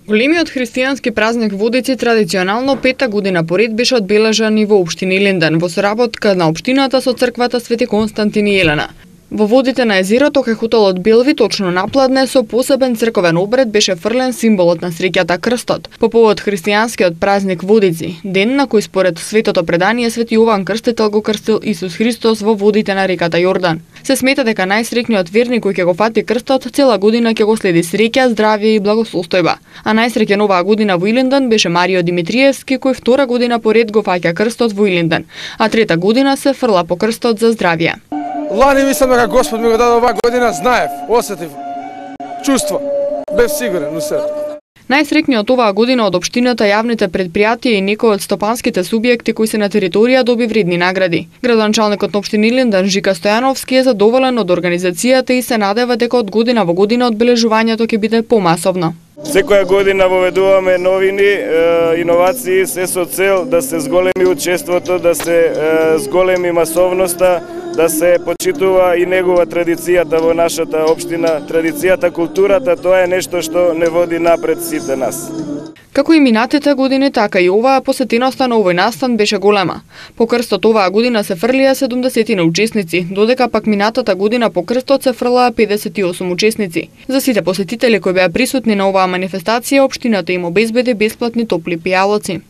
Големиот христијански празник Водици традиционално пета година поред беше одбележан и во општина Илинден во соработка на општината со црквата Свети Константин и Елена. Во водите на езерото кај хотелот Белви, точно напладне, со посебен црковен обред беше фрлен символот на среќата крстот. По повод христијанскиот празник Водици, ден на кој според светото предание Свети Јован Крстител го крстил Исус Христос во водите на реката Јордан. Се смета дека најсреќниот верник кој ќе го фати крстот цела година ќе го следи среќа, здравје и благосостојба. А најсреќен оваа година во Илинден беше Марио Димитриевски, кој втора година поред го фаќа крстот во Илинден, а трета година се фрла по крстот за здравје. Лани мислам дека Господ ми го даде оваа година, знаев, осетив, чувство, бев сигурен у себе. Најсреќниот оваа година од општината, јавните предпријатија и некои од стопанските субјекти кои се на територија доби вредни награди. Градоначалникот на општина Илинден Жика Стојановски е задоволен од организацијата и се надева дека од година во година одбележувањето ќе биде помасовно. Секоја година воведуваме новини, иновации, се со цел да се зголеми учеството, да се зголеми масовноста, да се почитува и негова традицијата во нашата општина, традицијата, културата, тоа е нешто што не води напред сите нас. Како и минатите години, така и оваа посетеноста на овој настан беше голема. По крстот оваа година се фрлија 70 учесници, додека пак минатата година по крстот се фрлаа 58 учесници. За сите посетители кои беа присутни на оваа манифестација, општината им обезбеди бесплатни топли пијалоци.